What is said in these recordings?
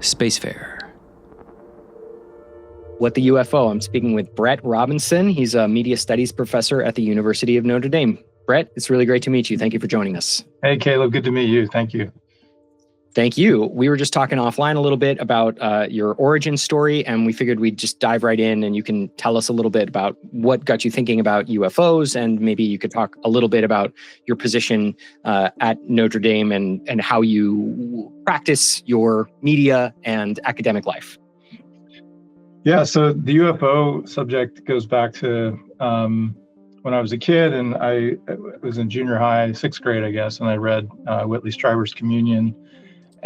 Spacefarer. What the UFO? I'm speaking with Brett Robinson. He's a media studies professor at the University of Notre Dame. Brett, it's really great to meet you. Thank you for joining us. Hey, Caleb. Good to meet you. Thank you. Thank you. We were just talking offline a little bit about your origin story, and we figured we'd just dive right in, and you can tell us a little bit about what got you thinking about UFOs, and maybe you could talk a little bit about your position at Notre Dame and how you practice your media and academic life. Yeah, so the UFO subject goes back to when I was a kid, and I was in junior high, 6th grade, I guess, and I read Whitley Strieber's Communion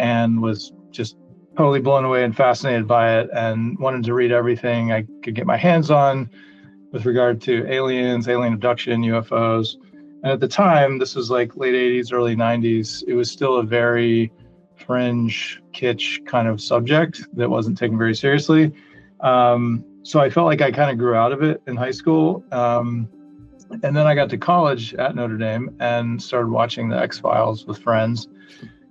and was just totally blown away and fascinated by it and wanted to read everything I could get my hands on with regard to aliens, alien abduction, UFOs. And at the time, this was like late 80s, early 90s, it was still a very fringe, kitsch kind of subject that wasn't taken very seriously. So I felt like I kind of grew out of it in high school. And then I got to college at Notre Dame and started watching the X-Files with friends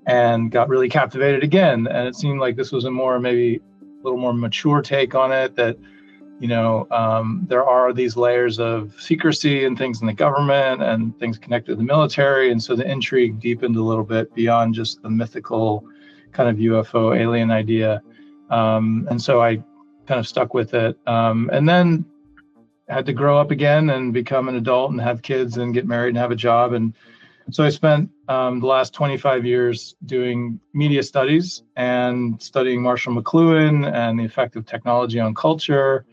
and got really captivated again. And it seemed like this was maybe a little more mature take on it, that, there are these layers of secrecy and things in the government and things connected to the military. And so the intrigue deepened a little bit beyond just the mythical kind of UFO alien idea. And so I kind of stuck with it. And then had to grow up again and become an adult and have kids and get married and have a job. And so I spent the last 25 years doing media studies and studying Marshall McLuhan and the effect of technology on culture.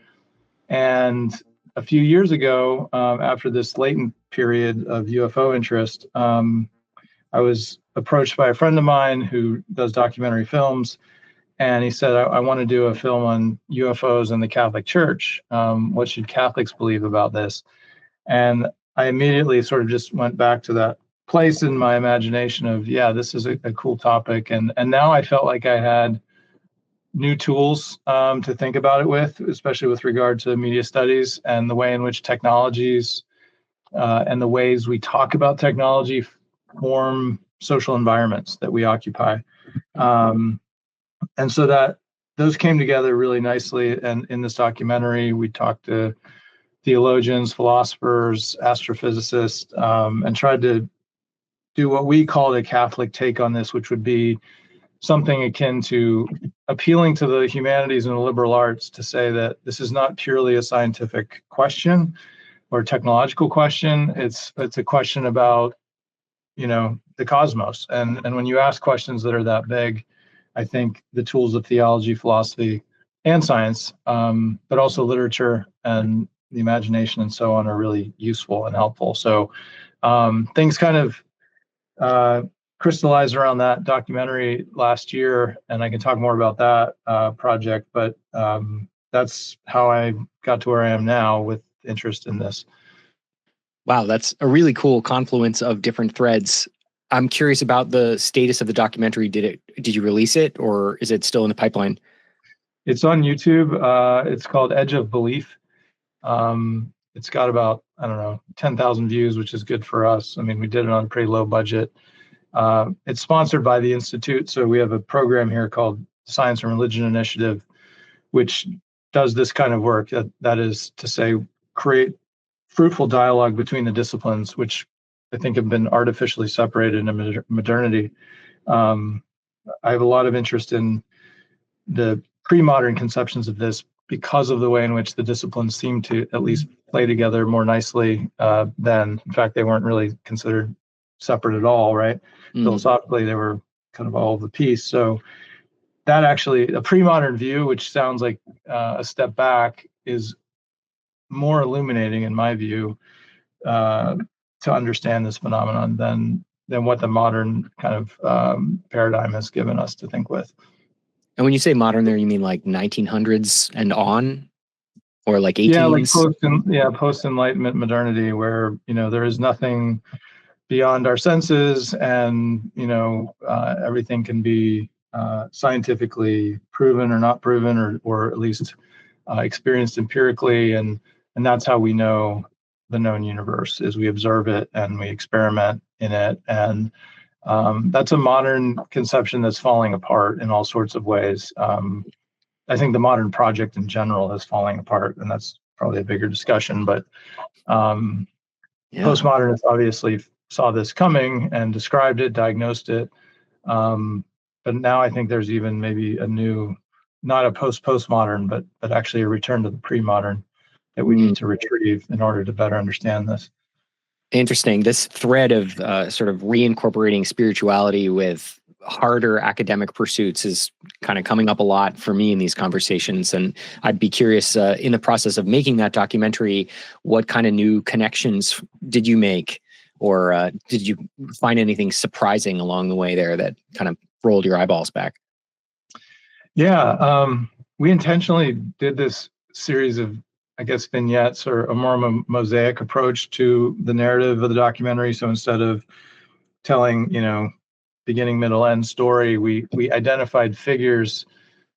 And a few years ago, after this latent period of UFO interest, I was approached by a friend of mine who does documentary films. And he said, I want to do a film on UFOs and the Catholic Church. What should Catholics believe about this? And I immediately sort of just went back to that place in my imagination of, this is a cool topic. And now I felt like I had new tools to think about it with, especially with regard to media studies and the way in which technologies and the ways we talk about technology form social environments that we occupy. And so that those came together really nicely. And in this documentary, we talked to theologians, philosophers, astrophysicists, and tried to do what we called a Catholic take on this, which would be something akin to appealing to the humanities and the liberal arts to say that this is not purely a scientific question or technological question. It's a question about, the cosmos. And when you ask questions that are that big, I think the tools of theology, philosophy, and science, but also literature and the imagination and so on, are really useful and helpful. So things kind of crystallized around that documentary last year, and I can talk more about that project, but that's how I got to where I am now with interest in this. Wow, that's a really cool confluence of different threads. I'm curious about the status of the documentary. Did you release it, or is it still in the pipeline? It's on YouTube. It's called Edge of Belief. It's got about, 10,000 views, which is good for us. I mean, we did it on a pretty low budget. It's sponsored by the Institute. So we have a program here called Science and Religion Initiative, which does this kind of work. That is to say, create fruitful dialogue between the disciplines, which I think have been artificially separated in modernity. I have a lot of interest in the pre-modern conceptions of this because of the way in which the disciplines seem to at least play together more nicely than, in fact, they weren't really considered separate at all, right? Philosophically, they were kind of all of the piece. So that actually, a pre-modern view, which sounds like a step back, is more illuminating, in my view, to understand this phenomenon than what the modern kind of paradigm has given us to think with. And when you say modern there, you mean like 1900s and on, or like 18s? Yeah, like post-Enlightenment modernity, where, there is nothing beyond our senses, and, everything can be scientifically proven or not proven, or at least experienced empirically. And that's how we know the known universe, is we observe it and we experiment in it. And That's a modern conception that's falling apart in all sorts of ways. I think the modern project in general is falling apart, and that's probably a bigger discussion. But postmodernists obviously saw this coming and described it, diagnosed it. But now I think there's even maybe a new, not a postmodern, but actually a return to the pre-modern that we need to retrieve in order to better understand this. Interesting. This thread of sort of reincorporating spirituality with harder academic pursuits is kind of coming up a lot for me in these conversations. And I'd be curious, in the process of making that documentary, what kind of new connections did you make? Or did you find anything surprising along the way there that kind of rolled your eyeballs back? Yeah, we intentionally did this series of, I guess, vignettes, or a more mosaic approach to the narrative of the documentary. So instead of telling, beginning, middle, end story, we identified figures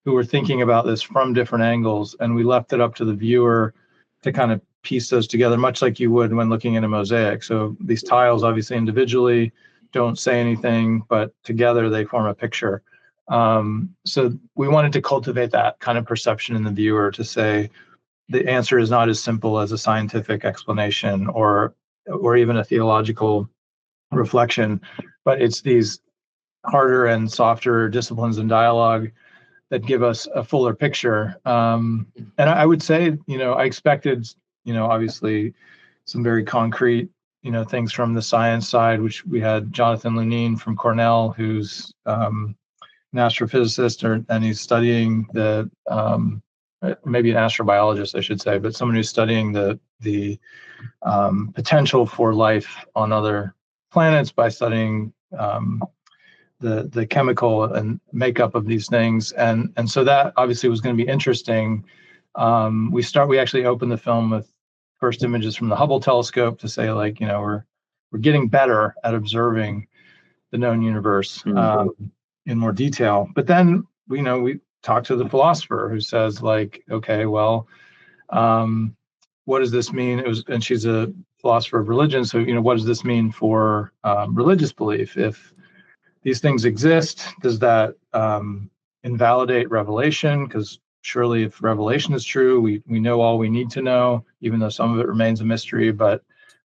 who were thinking about this from different angles, and we left it up to the viewer to kind of piece those together, much like you would when looking at a mosaic. So these tiles, obviously individually, don't say anything, but together they form a picture. So we wanted to cultivate that kind of perception in the viewer, to say the answer is not as simple as a scientific explanation or even a theological reflection, but it's these harder and softer disciplines and dialogue that give us a fuller picture. And I would say, I expected, obviously some very concrete, things from the science side, which we had Jonathan Lunine from Cornell, who's an astrophysicist, and he's studying the, maybe an astrobiologist, I should say, but someone who's studying the potential for life on other planets by studying the chemical and makeup of these things, and so that obviously was going to be interesting. We actually opened the film with first images from the Hubble telescope to say, like, we're getting better at observing the known universe in more detail. But then we talked to the philosopher, who says, like, okay, well, what does this mean? And she's a philosopher of religion, so what does this mean for religious belief? If these things exist, does that invalidate revelation? Because surely, if revelation is true, we know all we need to know, even though some of it remains a mystery. But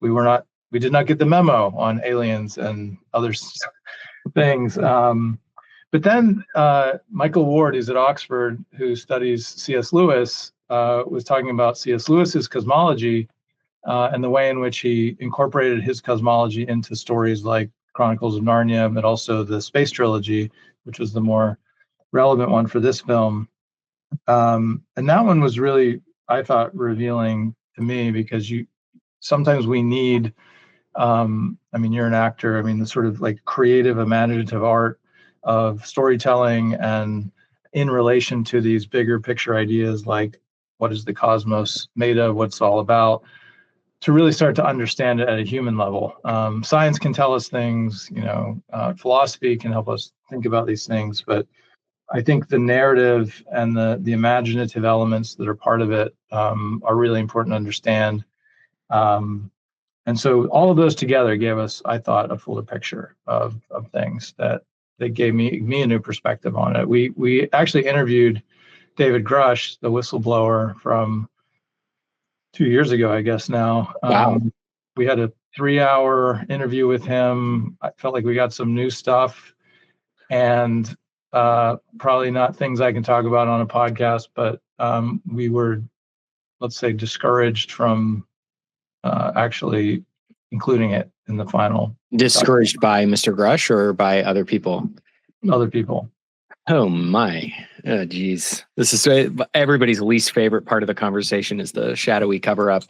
we did not get the memo on aliens and other things. But then Michael Ward, who's at Oxford, who studies C.S. Lewis, was talking about C.S. Lewis's cosmology and the way in which he incorporated his cosmology into stories like Chronicles of Narnia, but also the Space Trilogy, which was the more relevant one for this film. And that one was really, I thought, revealing to me, because sometimes we need, you're an actor, the sort of like creative, imaginative art of storytelling, and in relation to these bigger picture ideas, like what is the cosmos made of, what's it all about, to really start to understand it at a human level. Science can tell us things, philosophy can help us think about these things, but I think the narrative and the imaginative elements that are part of it are really important to understand. And so all of those together gave us, I thought, a fuller picture of things that gave me a new perspective on it. We actually interviewed David Grush, the whistleblower, from 2 years ago, I guess now. Wow. We had a 3-hour interview with him. I felt like we got some new stuff, and probably not things I can talk about on a podcast, but we were, let's say, discouraged from actually including it in the final. Discouraged by Mr. Grush or by other people? Other people. Oh my, oh geez. This is everybody's least favorite part of the conversation, is the shadowy cover up,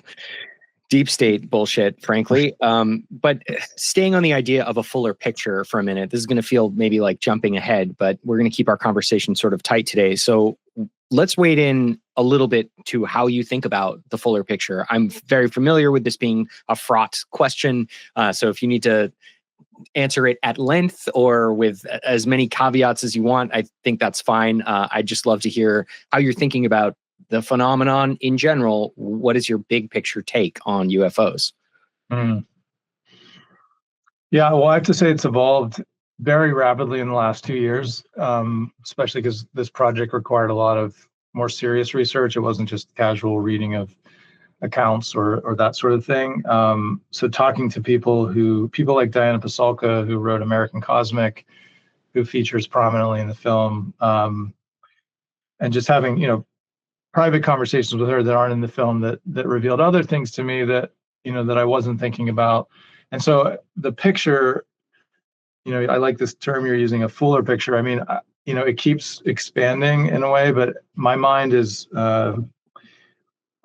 deep state bullshit, frankly. But staying on the idea of a fuller picture for a minute, this is going to feel maybe like jumping ahead, but we're going to keep our conversation sort of tight today. So let's wade in a little bit to how you think about the fuller picture. I'm very familiar with this being a fraught question. So if you need to answer it at length or with as many caveats as you want, I think that's fine. I'd just love to hear how you're thinking about the phenomenon in general. What is your big picture take on UFOs? Yeah, well, I have to say it's evolved very rapidly in the last 2 years, especially because this project required a lot of more serious research. It wasn't just casual reading of accounts or that sort of thing. So talking to people like Diana Pasulka, who wrote American Cosmic, who features prominently in the film, and just having, private conversations with her that aren't in the film that revealed other things to me that, that I wasn't thinking about. And so the picture, I like this term you're using, a fuller picture. I mean, it keeps expanding in a way, but my mind is, I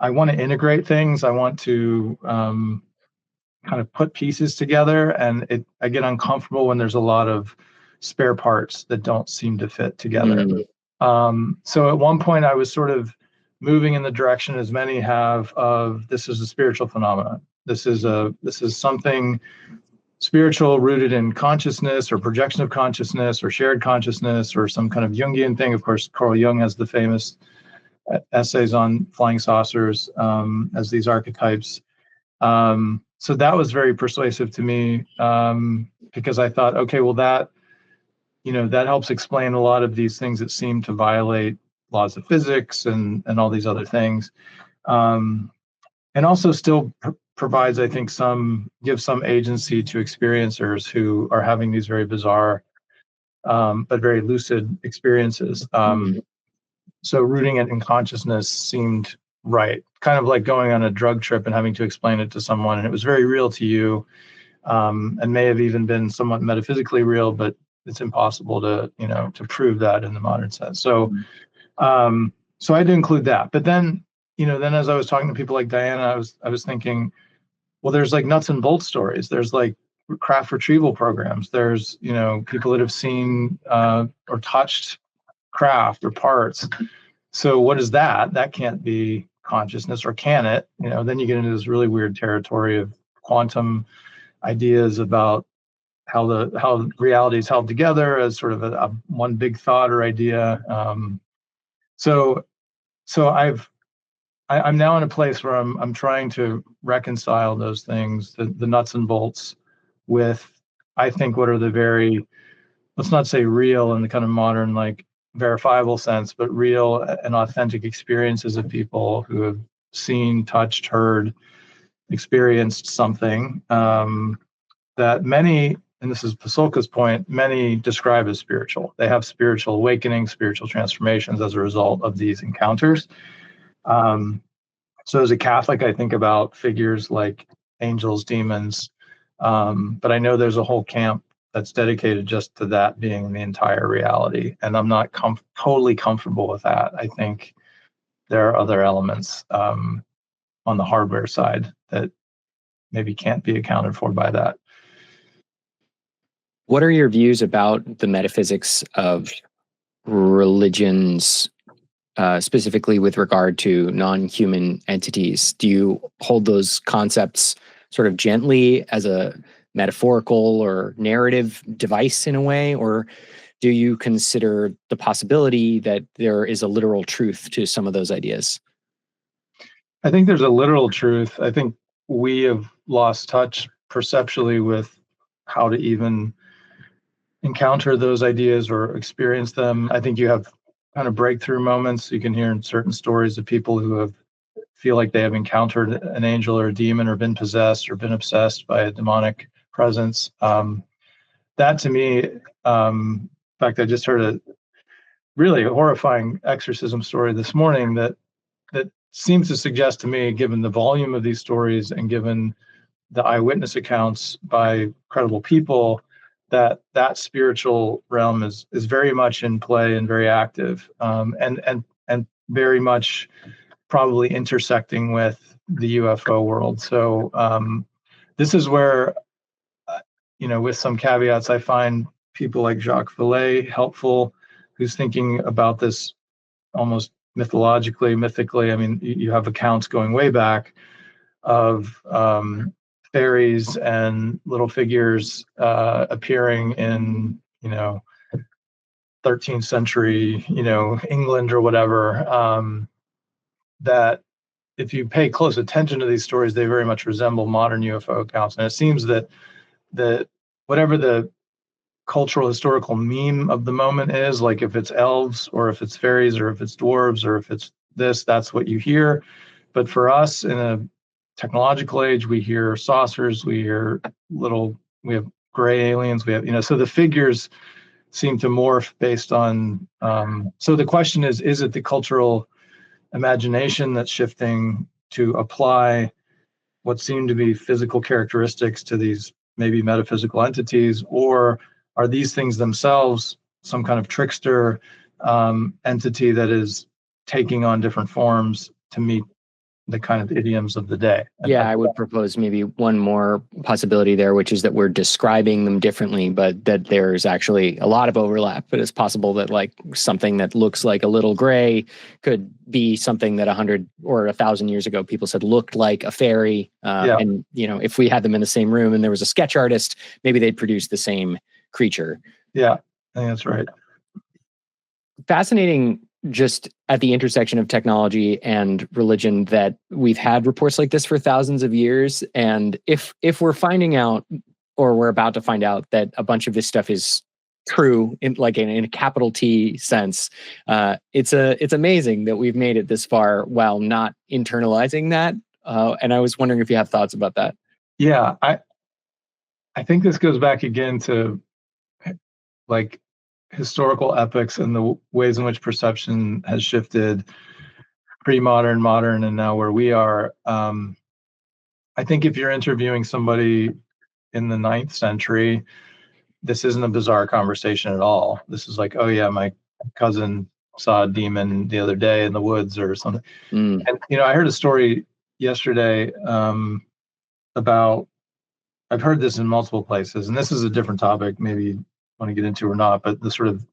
want to integrate things. I want to kind of put pieces together, and I get uncomfortable when there's a lot of spare parts that don't seem to fit together. So at one point I was sort of moving in the direction, as many have, of this is a spiritual phenomenon. This is something spiritual rooted in consciousness or projection of consciousness or shared consciousness or some kind of Jungian thing. Of course, Carl Jung has the famous essays on flying saucers as these archetypes. So that was very persuasive to me, because I thought, okay, well, that helps explain a lot of these things that seem to violate laws of physics and all these other things. And also still provides, I think, gives some agency to experiencers who are having these very bizarre, but very lucid experiences. So rooting it in consciousness seemed right, kind of like going on a drug trip and having to explain it to someone, and it was very real to you, and may have even been somewhat metaphysically real, but it's impossible to prove that in the modern sense. So so I had to include that. But then as I was talking to people like Diana, I was thinking, well, there's like nuts and bolts stories. There's like craft retrieval programs. There's people that have seen or touched craft or parts. So what is that? That can't be consciousness, or can it? Then you get into this really weird territory of quantum ideas about how reality is held together as sort of a one big thought or idea. So I'm now in a place where I'm trying to reconcile those things, the nuts and bolts, with, I think, what are the very, let's not say real in the kind of modern, like verifiable sense, but real and authentic experiences of people who have seen, touched, heard, experienced something that many, and this is Pasulka's point, many describe as spiritual. They have spiritual awakenings, spiritual transformations as a result of these encounters. So as a Catholic, I think about figures like angels, demons, but I know there's a whole camp that's dedicated just to that being the entire reality, and I'm not totally comfortable with that. I think there are other elements on the hardware side that maybe can't be accounted for by that. What are your views about the metaphysics of religions, specifically with regard to non-human entities? Do you hold those concepts sort of gently as a metaphorical or narrative device in a way, or do you consider the possibility that there is a literal truth to some of those ideas? I think there's a literal truth. I think we have lost touch perceptually with how to even encounter those ideas or experience them. I think you have kind of breakthrough moments. You can hear in certain stories of people who feel like they have encountered an angel or a demon, or been possessed or been obsessed by a demonic presence. That to me, in fact, I just heard a really horrifying exorcism story this morning that seems to suggest to me, given the volume of these stories and given the eyewitness accounts by credible people, that spiritual realm is very much in play and very active, and very much probably intersecting with the UFO world. So this is where, with some caveats, I find people like Jacques Vallée helpful, who's thinking about this almost mythically. I mean, you have accounts going way back of fairies and little figures appearing in 13th century England or whatever, that if you pay close attention to these stories, they very much resemble modern UFO accounts. And it seems that whatever the cultural historical meme of the moment is. Like if it's elves or if it's fairies or if it's dwarves or if it's this, that's what you hear. But for us in a technological age, we hear saucers, we have gray aliens, we have, so the figures seem to morph based on, so the question is it the cultural imagination that's shifting to apply what seem to be physical characteristics to these maybe metaphysical entities, or are these things themselves some kind of trickster entity that is taking on different forms to meet the kind of idioms of the day? Yeah, I would propose maybe one more possibility there, which is that we're describing them differently, but that there's actually a lot of overlap. But it's possible that like something that looks like a little gray could be something that 100 or 1,000 years ago people said looked like a fairy. And if we had them in the same room and there was a sketch artist, maybe they'd produce the same creature. Yeah, I think that's right. Fascinating, just at the intersection of technology and religion, that we've had reports like this for thousands of years. And if we're finding out, or we're about to find out, that a bunch of this stuff is true in a capital T sense, it's amazing that we've made it this far while not internalizing that. And I was wondering if you have thoughts about that. Yeah, I think this goes back again to like historical epics and the ways in which perception has shifted, pre-modern, modern, and now where we are. I think if you're interviewing somebody in the 9th century, this isn't a bizarre conversation at all. This is like, oh yeah, my cousin saw a demon the other day in the woods or something. And I heard a story yesterday about, I've heard this in multiple places, and this is a different topic, maybe want to get into or not, but the sort of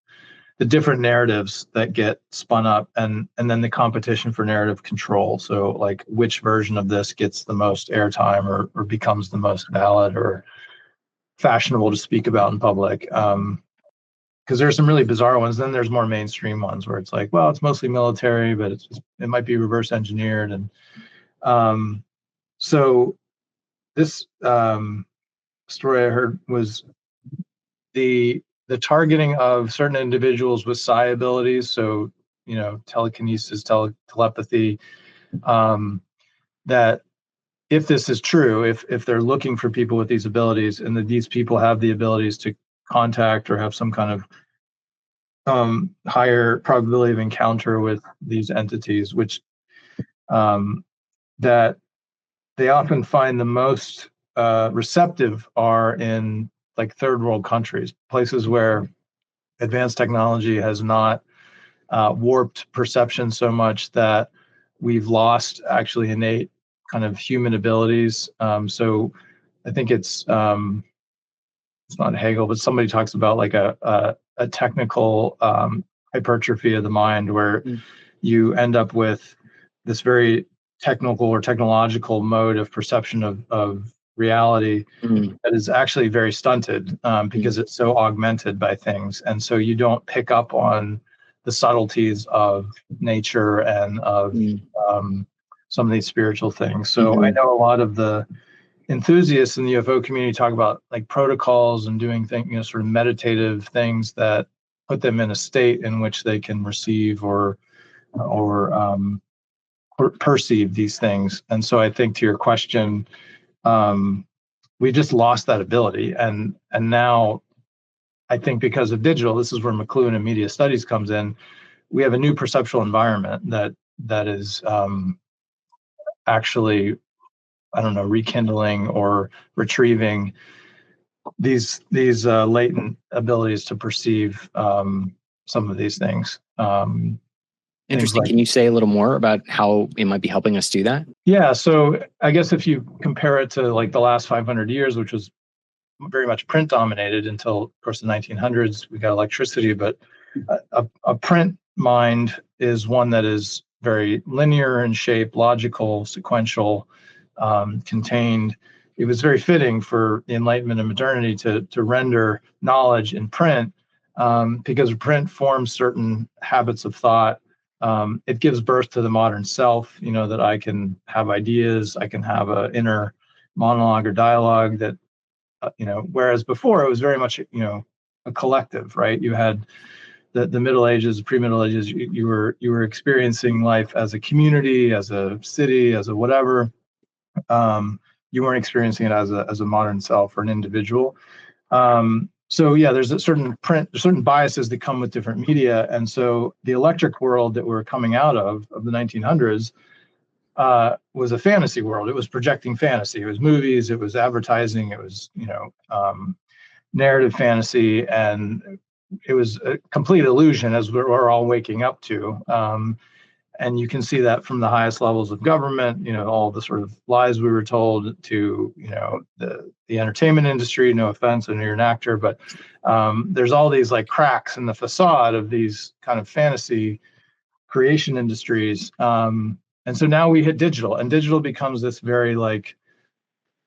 the different narratives that get spun up, and then the competition for narrative control. So like which version of this gets the most airtime or becomes the most valid or fashionable to speak about in public. Because there's some really bizarre ones. Then there's more mainstream ones where it's like, well, it's mostly military, but it might be reverse engineered. And so this story I heard was the targeting of certain individuals with psi abilities, so telekinesis, telepathy, that if this is true, if they're looking for people with these abilities, and that these people have the abilities to contact or have some kind of higher probability of encounter with these entities, which that they often find the most receptive are in like third world countries, places where advanced technology has not warped perception so much that we've lost actually innate kind of human abilities. So I think it's not Hegel, but somebody talks about like a technical hypertrophy of the mind, where you end up with this very technical or technological mode of perception of reality that is actually very stunted because it's so augmented by things. And so you don't pick up on the subtleties of nature and of some of these spiritual things. So I know a lot of the enthusiasts in the UFO community talk about like protocols and doing things, sort of meditative things that put them in a state in which they can receive or perceive these things. And so I think to your question, we just lost that ability. And now I think because of digital, this is where McLuhan and media studies comes in. We have a new perceptual environment that is actually, I don't know, rekindling or retrieving these latent abilities to perceive some of these things. Interesting. Can you say a little more about how it might be helping us do that? Yeah. So I guess if you compare it to like the last 500 years, which was very much print dominated until, of course, the 1900s, we got electricity, but a print mind is one that is very linear in shape, logical, sequential, contained. It was very fitting for the Enlightenment and modernity to render knowledge in print because print forms certain habits of thought. It gives birth to the modern self, that I can have ideas, I can have an inner monologue or dialogue that, whereas before it was very much, a a collective, right? You had the Middle Ages, the pre-Middle Ages. You were experiencing life as a community, as a city, as a whatever. You weren't experiencing it as a modern self or an individual. So yeah, there's certain biases that come with different media, and so the electric world that we're coming out of the 1900s was a fantasy world. It was projecting fantasy. It was movies. It was advertising. It was narrative fantasy, and it was a complete illusion, as we're all waking up to. And you can see that from the highest levels of government, all the sort of lies we were told, to, the entertainment industry. No offense, I know you're an actor, but there's all these like cracks in the facade of these kind of fantasy creation industries. And so now we hit digital, and digital becomes this very like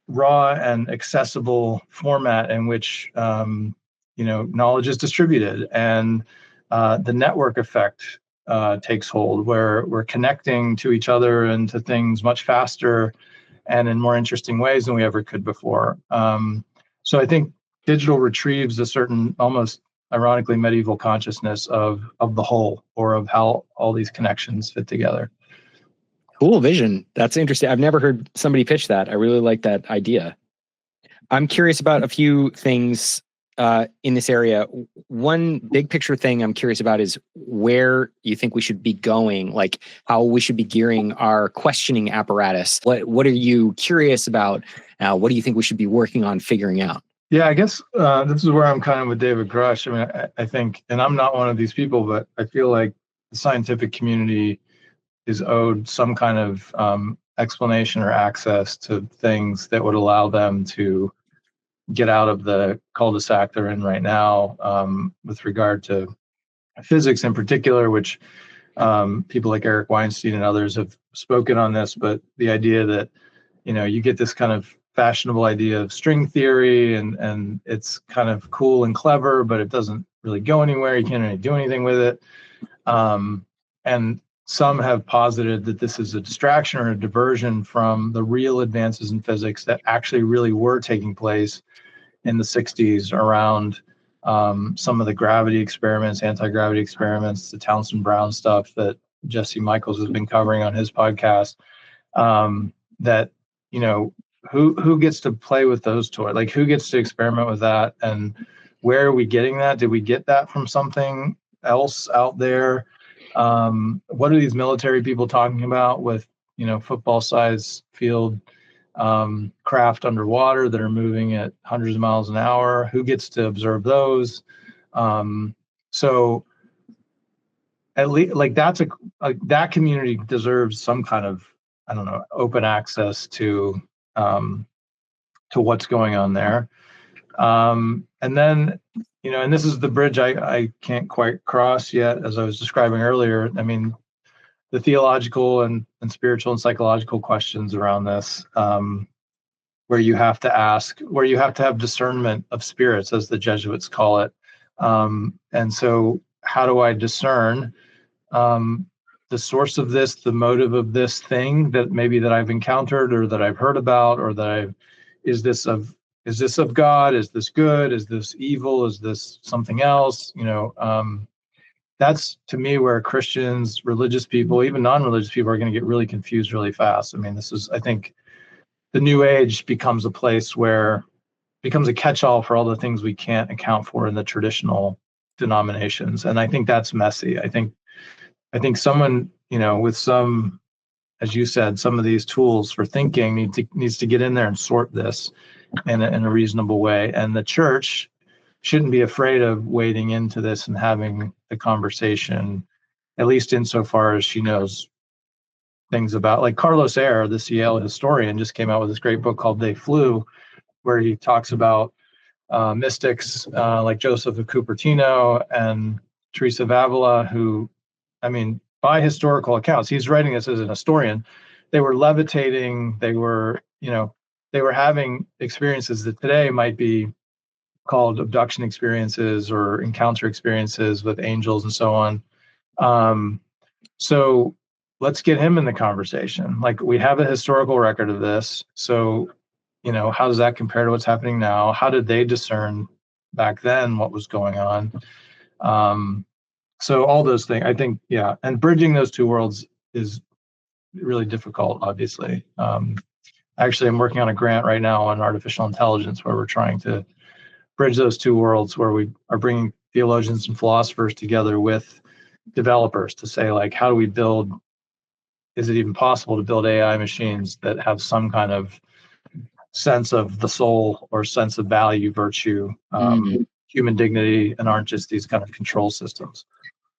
raw and accessible format in which, knowledge is distributed, and the network effect takes hold, where we're connecting to each other and to things much faster and in more interesting ways than we ever could before. So I think digital retrieves a certain, almost ironically, medieval consciousness of the whole, or of how all these connections fit together. Cool vision. That's interesting. I've never heard somebody pitch that. I really like that idea. I'm curious about a few things in this area. One big picture thing I'm curious about is where you think we should be going, like how we should be gearing our questioning apparatus. What are you curious about? What do you think we should be working on figuring out? Yeah, I guess this is where I'm kind of with David Grush. I mean, I think, and I'm not one of these people, but I feel like the scientific community is owed some kind of explanation or access to things that would allow them to get out of the cul-de-sac they're in right now, with regard to physics in particular, which people like Eric Weinstein and others have spoken on this. But the idea that, you get this kind of fashionable idea of string theory, and it's kind of cool and clever, but it doesn't really go anywhere. You can't really do anything with it. And some have posited that this is a distraction or a diversion from the real advances in physics that actually really were taking place in the 60s around some of the gravity experiments, anti-gravity experiments, the Townsend Brown stuff that Jesse Michaels has been covering on his podcast. That, who gets to play with those toys? Like, who gets to experiment with that? And where are we getting that? Did we get that from something else out there? What are these military people talking about with, football-sized field craft underwater that are moving at hundreds of miles an hour? Who gets to observe those? So at least, like, that community deserves some kind of, I don't know, open access to what's going on there. And then, and this is the bridge I can't quite cross yet, as I was describing earlier. I mean, the theological and spiritual and psychological questions around this, where you have to have discernment of spirits, as the Jesuits call it. And so how do I discern the source of this, the motive of this thing that I've encountered, or that I've heard about, or that is this of God? Is this good? Is this evil? Is this something else? That's, to me, where Christians, religious people, even non-religious people, are going to get really confused really fast. I mean, I think the New Age becomes a place where becomes a catch-all for all the things we can't account for in the traditional denominations. And I think that's messy. I think someone, with some, as you said, some of these tools for thinking needs to get in there and sort this in a reasonable way. And the church shouldn't be afraid of wading into this and having the conversation, at least insofar as she knows things about, like Carlos Ayer, this Yale historian, just came out with this great book called They Flew, where he talks about mystics like Joseph of Cupertino and Teresa of Avila, who, I mean, by historical accounts, he's writing this as an historian, they were levitating, they were having experiences that today might be called abduction experiences or encounter experiences with angels and so on. So let's get him in the conversation. Like, we have a historical record of this. So, how does that compare to what's happening now? How did they discern back then what was going on. So all those things, I think, yeah, and bridging those two worlds is really difficult, obviously. Actually, I'm working on a grant right now on artificial intelligence where we're trying to bridge those two worlds, where we are bringing theologians and philosophers together with developers to say, like, how do we build, is it even possible to build AI machines that have some kind of sense of the soul or sense of value, virtue, human dignity, and aren't just these kind of control systems?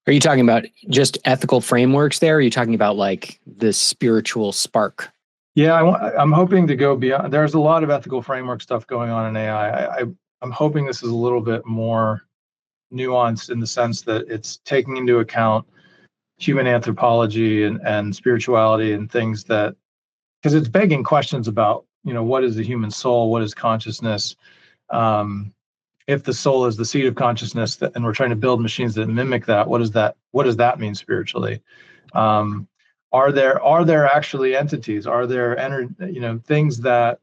Are you talking about just ethical frameworks there? Or are you talking about like the spiritual spark? Yeah, I'm hoping to go beyond. There's a lot of ethical framework stuff going on in AI. I'm hoping this is a little bit more nuanced in the sense that it's taking into account human anthropology and spirituality and things that, because it's begging questions about, what is the human soul? What is consciousness? If the soul is the seat of consciousness, and we're trying to build machines that mimic that, what does that mean spiritually? Are there actually entities? Are there things that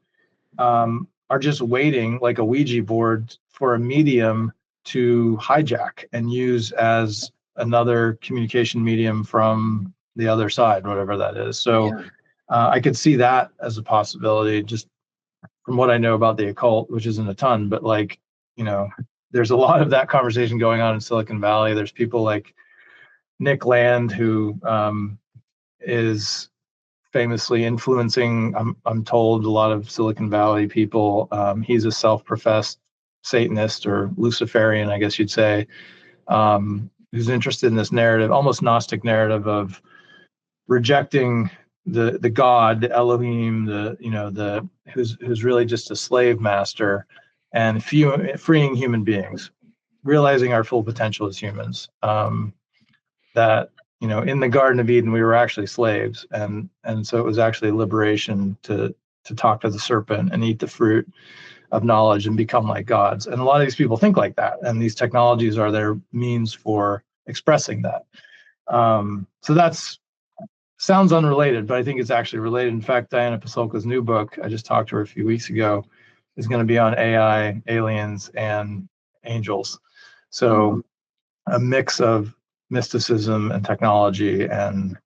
are just waiting, like a Ouija board, for a medium to hijack and use as another communication medium from the other side, whatever that is? So I could see that as a possibility, just from what I know about the occult, which isn't a ton, but there's a lot of that conversation going on in Silicon Valley. There's people like Nick Land, who is famously influencing, I'm told, a lot of Silicon Valley people. He's a self-professed Satanist or Luciferian, I guess you'd say, who's interested in this narrative, almost Gnostic narrative of rejecting the God, the Elohim, who's really just a slave master, and freeing human beings, realizing our full potential as humans. That in the Garden of Eden, we were actually slaves, and so it was actually liberation to talk to the serpent and eat the fruit of knowledge and become like gods. And a lot of these people think like that, and these technologies are their means for expressing that. So that's sounds unrelated, but I think it's actually related. In fact, Diana Pasulka's new book, I just talked to her a few weeks ago, is going to be on AI, aliens, and angels. So a mix of mysticism and technology and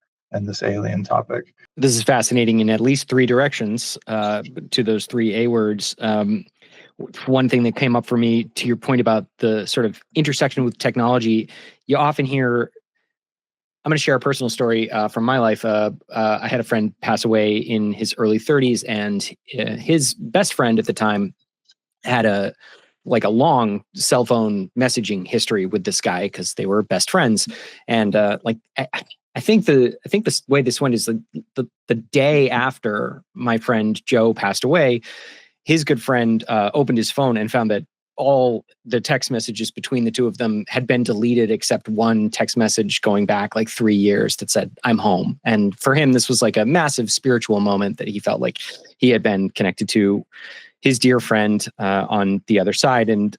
this alien topic. This is fascinating in at least three directions, to those three A words. One thing that came up for me, to your point about the sort of intersection with technology, you often hear, I'm going to share a personal story from my life. I had a friend pass away in his early 30s, and his best friend at the time had a long cell phone messaging history with this guy because they were best friends. And I think the way this went is the day after my friend Joe passed away, his good friend opened his phone and found that all the text messages between the two of them had been deleted except one text message going back like 3 years that said, "I'm home." And for him, this was like a massive spiritual moment that he felt like he had been connected to his dear friend on the other side. And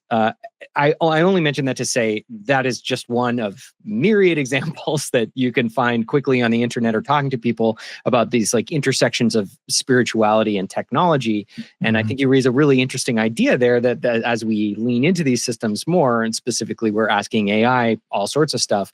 I only mention that to say that is just one of myriad examples that you can find quickly on the internet or talking to people about these like intersections of spirituality and technology. And I think you raise a really interesting idea there that as we lean into these systems more, and specifically we're asking AI all sorts of stuff,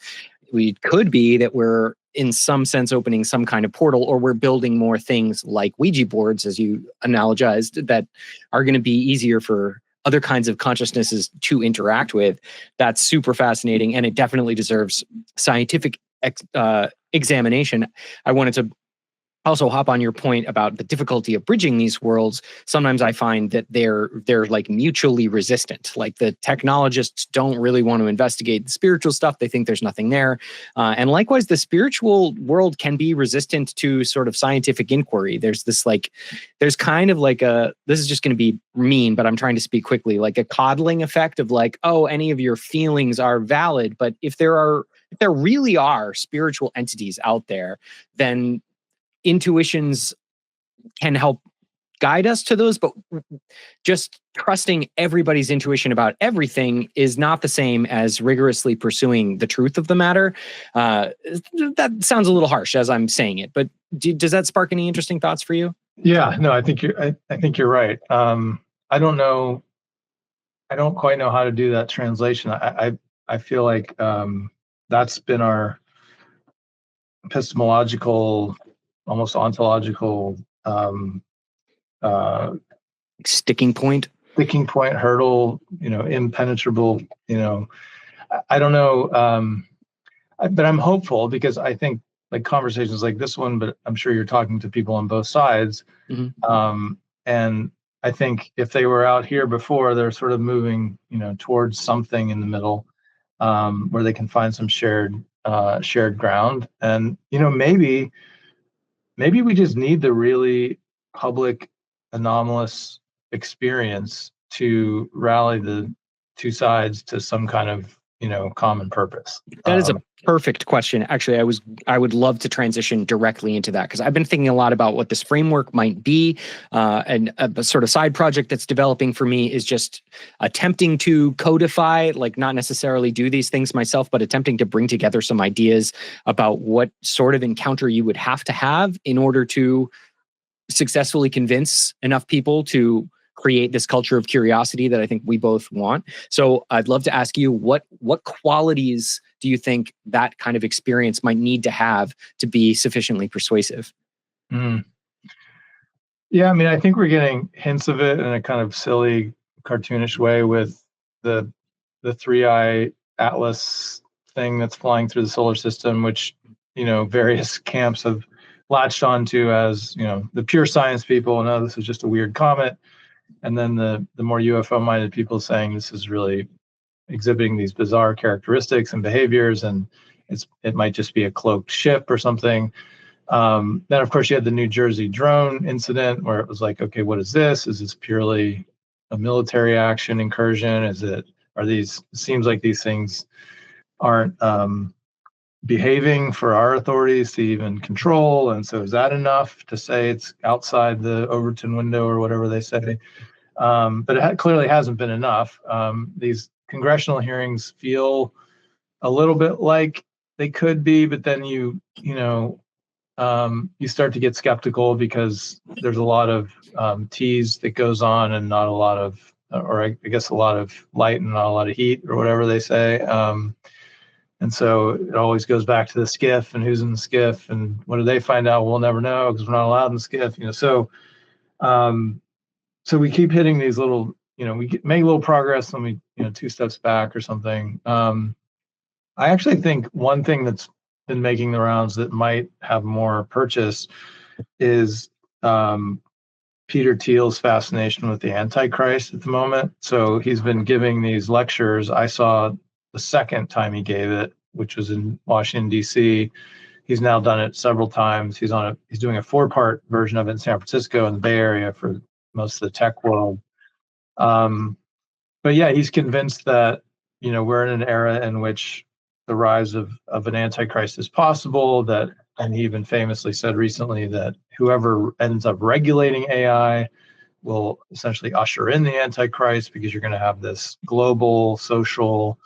we could be that we're in some sense opening some kind of portal, or we're building more things like Ouija boards, as you analogized, that are going to be easier for other kinds of consciousnesses to interact with. That's super fascinating, and it definitely deserves scientific examination. I wanted to also hop on your point about the difficulty of bridging these worlds. Sometimes I find that they're like mutually resistant. Like the technologists don't really want to investigate the spiritual stuff. They think there's nothing there. And likewise, the spiritual world can be resistant to sort of scientific inquiry. There's kind of like this is just going to be mean, but I'm trying to speak quickly, like a coddling effect of like, oh, any of your feelings are valid. But if there really are spiritual entities out there, then intuitions can help guide us to those, but just trusting everybody's intuition about everything is not the same as rigorously pursuing the truth of the matter. That sounds a little harsh as I'm saying it, but does that spark any interesting thoughts for you? Yeah, no, I think you're right. I don't know. I don't quite know how to do that translation. I feel like that's been our epistemological, almost ontological uh, Sticking point. sticking point, hurdle, impenetrable. I don't know, but I'm hopeful because I think like conversations like this one, but I'm sure you're talking to people on both sides. And I think if they were out here before, they're sort of moving, towards something in the middle, where they can find some shared ground. And maybe we just need the really public, anomalous experience to rally the two sides to some kind of common purpose. That is a perfect question. Actually, I would love to transition directly into that because I've been thinking a lot about what this framework might be. And a sort of side project that's developing for me is just attempting to codify, like not necessarily do these things myself, but attempting to bring together some ideas about what sort of encounter you would have to have in order to successfully convince enough people to create this culture of curiosity that I think we both want. So I'd love to ask you, what qualities do you think that kind of experience might need to have to be sufficiently persuasive? Yeah, I mean, I think we're getting hints of it in a kind of silly, cartoonish way with the 3i Atlas thing that's flying through the solar system, which various camps have latched onto as the pure science people. No, this is just a weird comet. And then the more UFO-minded people saying this is really exhibiting these bizarre characteristics and behaviors, and it might just be a cloaked ship or something. Then, of course, you had the New Jersey drone incident where it was like, okay, what is this? Is this purely a military action incursion? Seems like these things aren't behaving for our authorities to even control. And so is that enough to say it's outside the Overton window or whatever they say? But it clearly hasn't been enough. These congressional hearings feel a little bit like they could be, but then you start to get skeptical because there's a lot of tease that goes on and not a lot of, or I guess a lot of light and not a lot of heat or whatever they say. And so it always goes back to the skiff and who's in the skiff and what do they find out? We'll never know because we're not allowed in the skiff. So we keep hitting these little, make a little progress and we, 2 steps back or something. I actually think one thing that's been making the rounds that might have more purchase is Peter Thiel's fascination with the Antichrist at the moment. So he's been giving these lectures. I saw the second time he gave it, which was in Washington, D.C. He's now done it several times. He's doing a 4-part version of it in San Francisco and the Bay Area for most of the tech world. But yeah, he's convinced that, we're in an era in which the rise of an Antichrist is possible, and he even famously said recently that whoever ends up regulating AI will essentially usher in the Antichrist because you're going to have this global social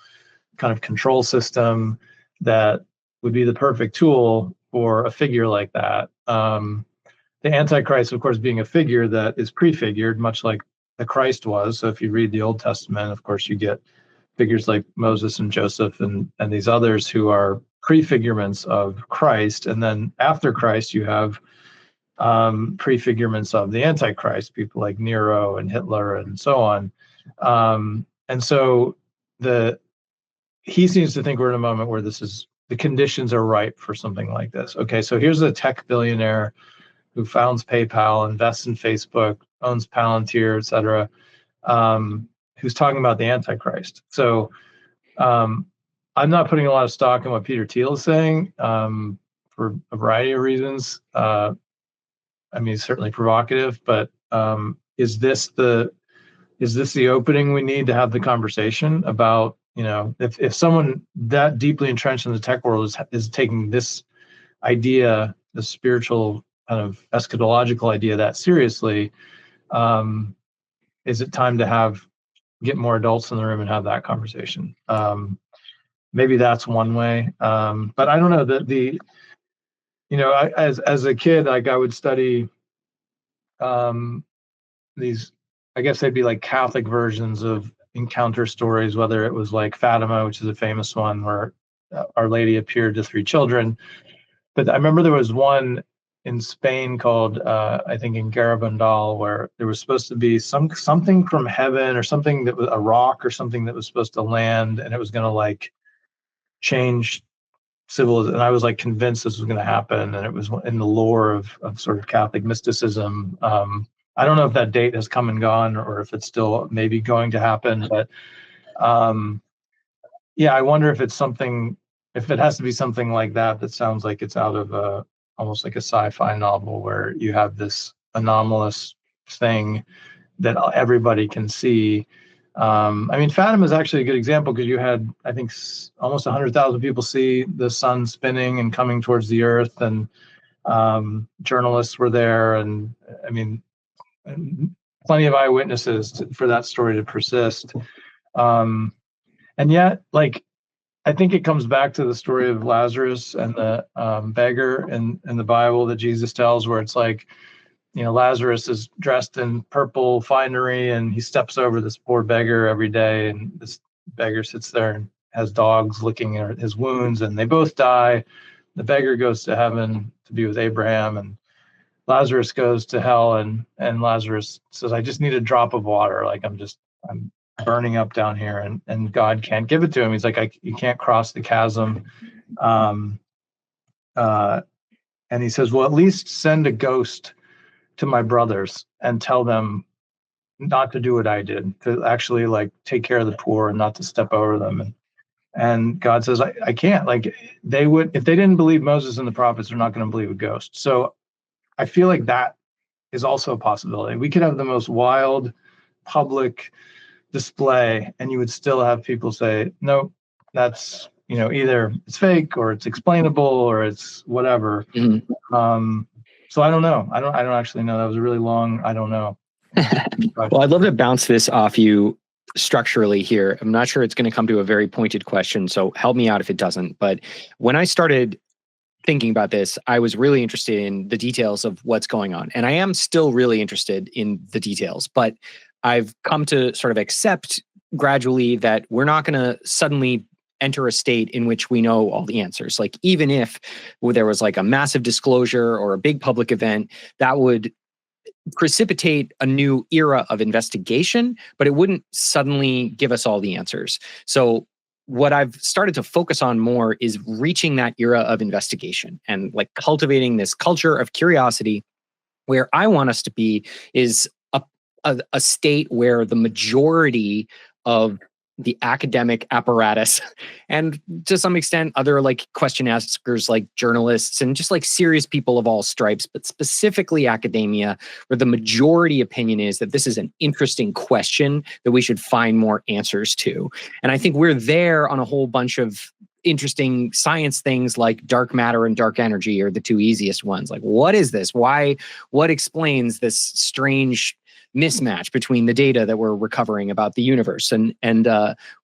kind of control system that would be the perfect tool for a figure like that. The Antichrist, of course, being a figure that is prefigured, much like the Christ was. So if you read the Old Testament, of course, you get figures like Moses and Joseph and these others who are prefigurements of Christ. And then after Christ, you have prefigurements of the Antichrist, people like Nero and Hitler and so on. And so he seems to think we're in a moment where the conditions are ripe for something like this. Okay, so here's a tech billionaire who founds PayPal, invests in Facebook, owns Palantir, et cetera, who's talking about the Antichrist. So I'm not putting a lot of stock in what Peter Thiel is saying for a variety of reasons. I mean, it's certainly provocative, but is this the opening we need to have the conversation about, if someone that deeply entrenched in the tech world is taking this idea, the spiritual kind of eschatological idea that seriously, is it time to get more adults in the room and have that conversation? Maybe that's one way. But I don't know as a kid, like I would study these, I guess they'd be like Catholic versions of encounter stories, whether it was like Fatima, which is a famous one where Our Lady appeared to three children. But I remember there was one in Spain called, I think in Garabandal, where there was supposed to be something from heaven or something that was a rock or something that was supposed to land, and it was going to like change civilization. And I was like convinced this was going to happen, and it was in the lore of sort of Catholic mysticism. I don't know if that date has come and gone or if it's still maybe going to happen, but yeah, I wonder if it's something, if it has to be something like that, that sounds like it's out of almost like a sci-fi novel where you have this anomalous thing that everybody can see. I mean, Fatima is actually a good example because you had, I think, almost 100,000 people see the sun spinning and coming towards the earth, and journalists were there, and I mean, plenty of eyewitnesses for that story to persist. And yet, like, I think it comes back to the story of Lazarus and the beggar in the Bible that Jesus tells, where it's like, you know, Lazarus is dressed in purple finery and he steps over this poor beggar every day, and this beggar sits there and has dogs licking at his wounds, and they both die. The beggar goes to heaven to be with Abraham, and Lazarus goes to hell, and Lazarus says, I just need a drop of water. Like, I'm burning up down here, and God can't give it to him. He's like, you can't cross the chasm. And he says, well, at least send a ghost to my brothers and tell them not to do what I did, to actually like take care of the poor and not to step over them. And God says, I can't. Like, they would, if they didn't believe Moses and the prophets, they're not going to believe a ghost. So I feel like that is also a possibility. We could have the most wild public display, and you would still have people say, no, that's, you know, either it's fake or it's explainable or it's whatever. Mm-hmm. So I don't know. I don't actually know. That was a really long, I don't know. Well, I'd love to bounce this off you structurally here. I'm not sure it's going to come to a very pointed question, so help me out if it doesn't. But when I started thinking about this, I was really interested in the details of what's going on. And I am still really interested in the details, but I've come to sort of accept gradually that we're not going to suddenly enter a state in which we know all the answers. Like, even if there was like a massive disclosure or a big public event, that would precipitate a new era of investigation, but it wouldn't suddenly give us all the answers. So what I've started to focus on more is reaching that era of investigation and like cultivating this culture of curiosity. Where I want us to be is a state where the majority of the academic apparatus and to some extent other like question askers like journalists and just like serious people of all stripes, but specifically academia, where the majority opinion is that this is an interesting question that we should find more answers to. And I think we're there on a whole bunch of interesting science things like dark matter and dark energy are the two easiest ones. Like, what is this? What explains this strange mismatch between the data that we're recovering about the universe? And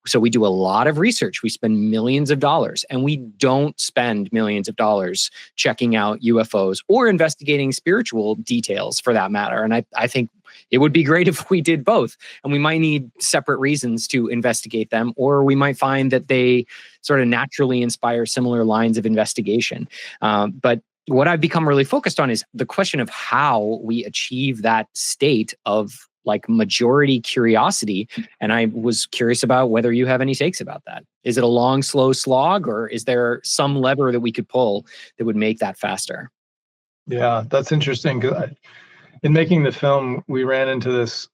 so we do a lot of research. We spend millions of dollars, and we don't spend millions of dollars checking out UFOs or investigating spiritual details for that matter. And I think it would be great if we did both, and we might need separate reasons to investigate them, or we might find that they sort of naturally inspire similar lines of investigation. But what I've become really focused on is the question of how we achieve that state of like majority curiosity. And I was curious about whether you have any takes about that. Is it a long, slow slog, or is there some lever that we could pull that would make that faster? Yeah, that's interesting. Because in making the film, we ran into this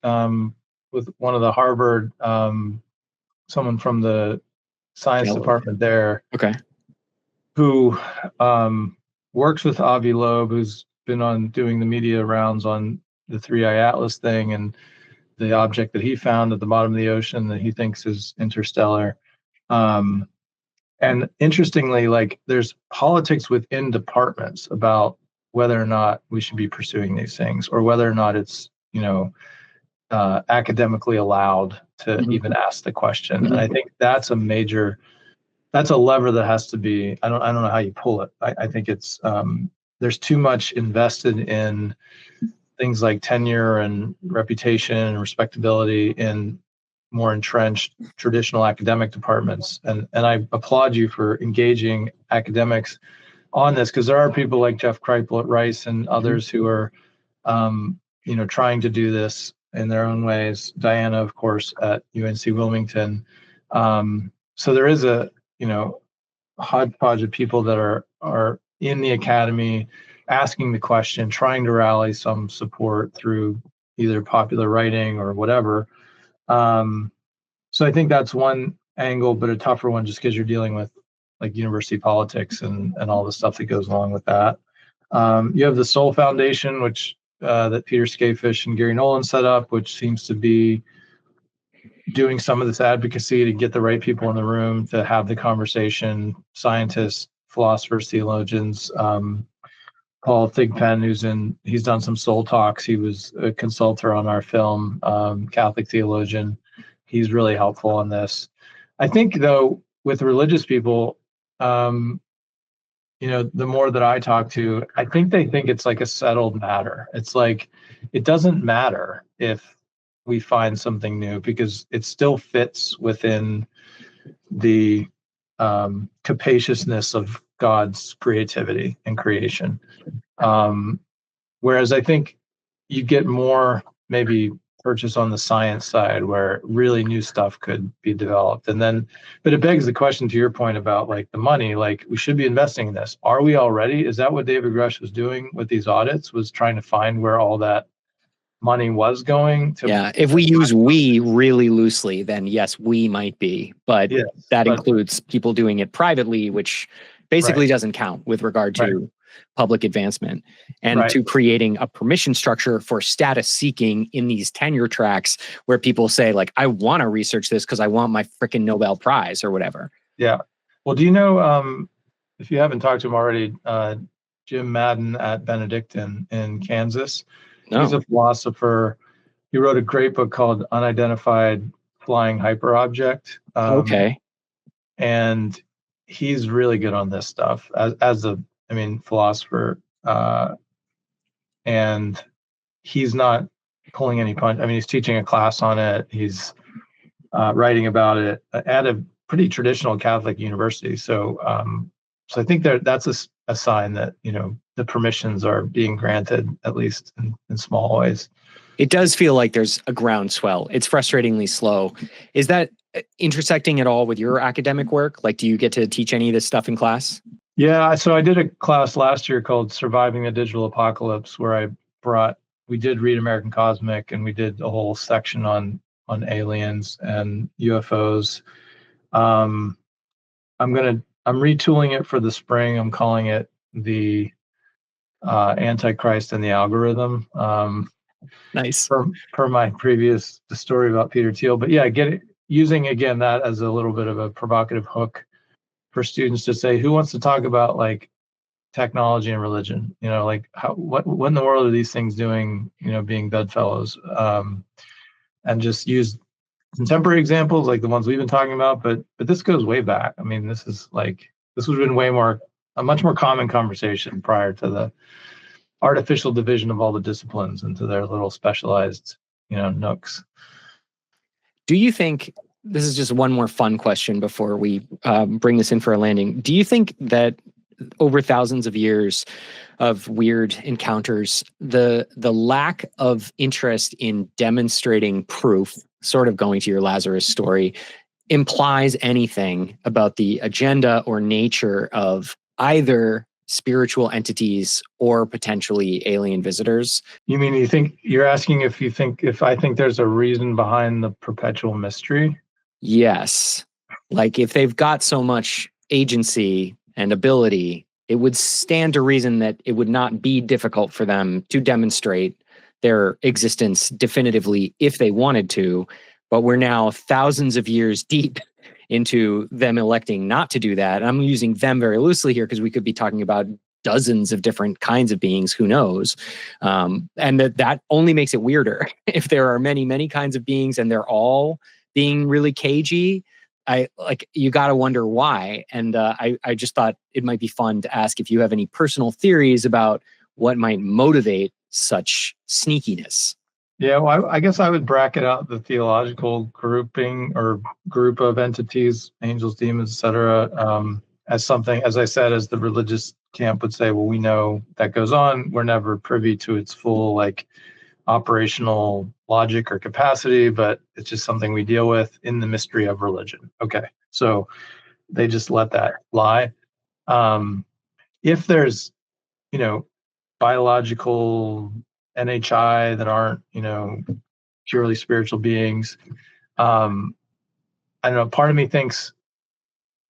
with one of the Harvard, someone from the science department there. Okay. Who works with Avi Loeb, who's been on doing the media rounds on the 3I Atlas thing and the object that he found at the bottom of the ocean that he thinks is interstellar. And interestingly, like, there's politics within departments about whether or not we should be pursuing these things, or whether or not it's, you know, academically allowed to even ask the question. And I think that's a lever that has to be, I don't know how you pull it. I think it's, there's too much invested in things like tenure and reputation and respectability in more entrenched traditional academic departments. And I applaud you for engaging academics on this, because there are people like Jeff Kripal at Rice and others who are, trying to do this in their own ways. Diana, of course, at UNC Wilmington. So there is a, hodgepodge of people that are in the academy asking the question, trying to rally some support through either popular writing or whatever. So I think that's one angle, but a tougher one just because you're dealing with like university politics and all the stuff that goes along with that. You have the Soul Foundation, which that Peter Skafish and Gary Nolan set up, which seems to be doing some of this advocacy to get the right people in the room to have the conversation. Scientists, philosophers, theologians. Paul Thigpen, he's done some soul talks. He was a consultant on our film, Catholic theologian. He's really helpful on this. I think, though, with religious people, the more that I talk to, I think they think it's like a settled matter. It's like, it doesn't matter if we find something new because it still fits within the capaciousness of God's creativity and creation. Whereas I think you get more maybe purchase on the science side where really new stuff could be developed. But it begs the question to your point about like the money, like we should be investing in this. Are we already? Is that what David Grush was doing with these audits, was trying to find where all that money was going to? Yeah, if we use we really loosely, then yes, we might be, but yes, includes people doing it privately, which basically doesn't count with regard to public advancement, and to creating a permission structure for status seeking in these tenure tracks where people say like, I want to research this because I want my freaking Nobel Prize or whatever. Yeah. Well, do you know, if you haven't talked to him already, Jim Madden at Benedictine in Kansas? No. He's a philosopher. He wrote a great book called Unidentified Flying Hyperobject. Okay. And he's really good on this stuff as a philosopher. And he's not pulling any punch. He's teaching a class on it. He's writing about it at a pretty traditional Catholic university. So I think that's a sign that, the permissions are being granted, at least in small ways. It does feel like there's a groundswell. It's frustratingly slow. Is that intersecting at all with your academic work? Like, do you get to teach any of this stuff in class? Yeah, so I did a class last year called Surviving the Digital Apocalypse, where we did read American Cosmic, and we did a whole section on aliens and UFOs. I'm retooling it for the spring. I'm calling it the Antichrist and the Algorithm. Nice. Per my previous story about Peter Thiel. But yeah, using again that as a little bit of a provocative hook for students to say, who wants to talk about like technology and religion? Like what in the world are these things doing, being bedfellows? And just use contemporary examples like the ones we've been talking about, but this goes way back. This would have been a much more common conversation prior to the artificial division of all the disciplines into their little specialized, nooks. Do you think, this is just one more fun question before we bring this in for a landing. Do you think that over thousands of years of weird encounters, the lack of interest in demonstrating proof, sort of going to your Lazarus story, implies anything about the agenda or nature of either spiritual entities or potentially alien visitors? You mean you're asking if I think there's a reason behind the perpetual mystery? Yes. Like if they've got so much agency and ability, it would stand to reason that it would not be difficult for them to demonstrate their existence definitively if they wanted to. But we're now thousands of years deep into them electing not to do that. And I'm using them very loosely here because we could be talking about dozens of different kinds of beings, who knows? And that only makes it weirder. If there are many, many kinds of beings and they're all being really cagey, you got to wonder why. And I just thought it might be fun to ask if you have any personal theories about what might motivate such sneakiness. Yeah, well, I guess I would bracket out the theological grouping or group of entities, angels, demons, etc., as something, as I said, as the religious camp would say, well, we know that goes on. We're never privy to its full like operational logic or capacity, but it's just something we deal with in the mystery of religion. Okay, so they just let that lie. If there's, you know, biological NHI that aren't, purely spiritual beings. I don't know. Part of me thinks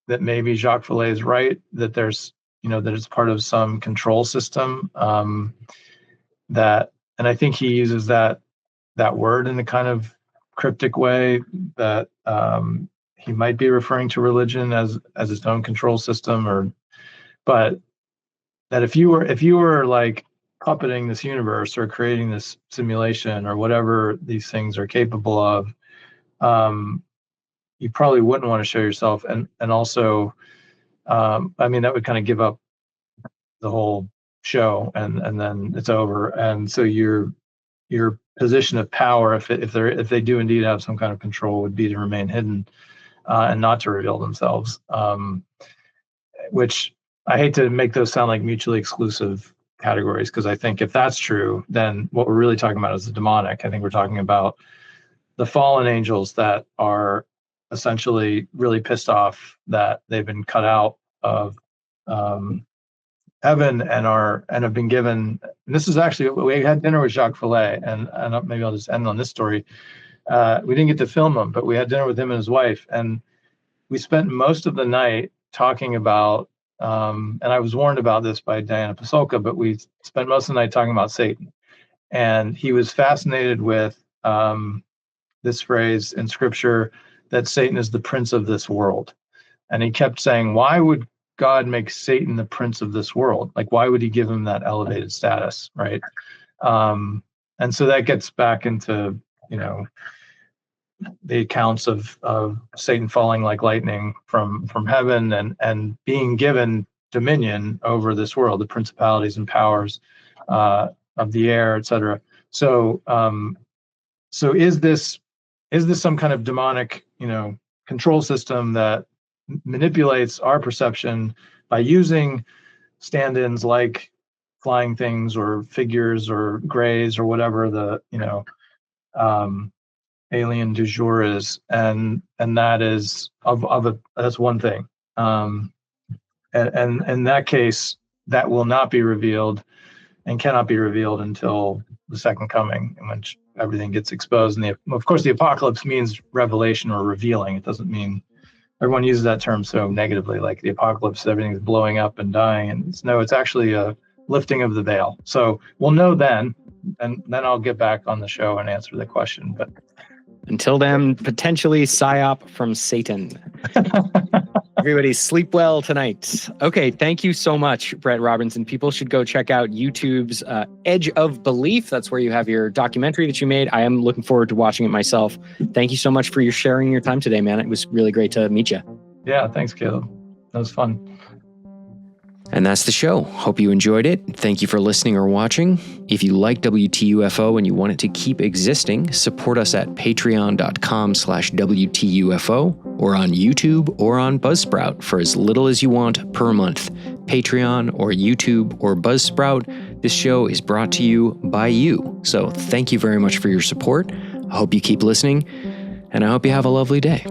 that maybe Jacques Vallée is right, that there's, that it's part of some control system, that, and I think he uses that word in a kind of cryptic way, that he might be referring to religion as its own control system, but that if you were like puppeting this universe or creating this simulation or whatever these things are capable of, you probably wouldn't want to show yourself. And also, I mean, that would kind of give up the whole show, and then it's over. And so your position of power, if they do indeed have some kind of control, would be to remain hidden, and not to reveal themselves. Which I hate to make those sound like mutually exclusive categories, because I think if that's true, then what we're really talking about is the demonic. I think we're talking about the fallen angels that are essentially really pissed off that they've been cut out of heaven and have been given. And this is actually, we had dinner with Jacques Vallée, and maybe I'll just end on this story. We didn't get to film him, but we had dinner with him and his wife, and we spent most of the night talking about, and I was warned about this by Diana Pasulka, but we spent most of the night talking about Satan. And he was fascinated with this phrase in scripture that Satan is the prince of this world. And he kept saying, why would God make Satan the prince of this world? Like, why would he give him that elevated status, right? And so that gets back into, the accounts of Satan falling like lightning from heaven and being given dominion over this world, the principalities and powers of the air, etc. So is this some kind of demonic, control system that manipulates our perception by using stand-ins like flying things or figures or grays or whatever the alien du jour is, and that is that's one thing, and in that case, that will not be revealed and cannot be revealed until the second coming, in which everything gets exposed. And of course, the apocalypse means revelation or revealing. It doesn't mean, everyone uses that term so negatively, like the apocalypse, everything's blowing up and dying. And it's actually a lifting of the veil. So we'll know then, and then I'll get back on the show and answer the question. But until then, potentially PSYOP from Satan. Everybody sleep well tonight. Okay, thank you so much, Brett Robinson. People should go check out YouTube's Edge of Belief. That's where you have your documentary that you made. I am looking forward to watching it myself. Thank you so much for sharing your time today, man. It was really great to meet you. Yeah, thanks, Caleb. That was fun. And that's the show. Hope you enjoyed it. Thank you for listening or watching. If you like WTUFO and you want it to keep existing, support us at patreon.com/WTUFO or on YouTube or on Buzzsprout for as little as you want per month. Patreon or YouTube or Buzzsprout, this show is brought to you by you. So thank you very much for your support. I hope you keep listening, and I hope you have a lovely day.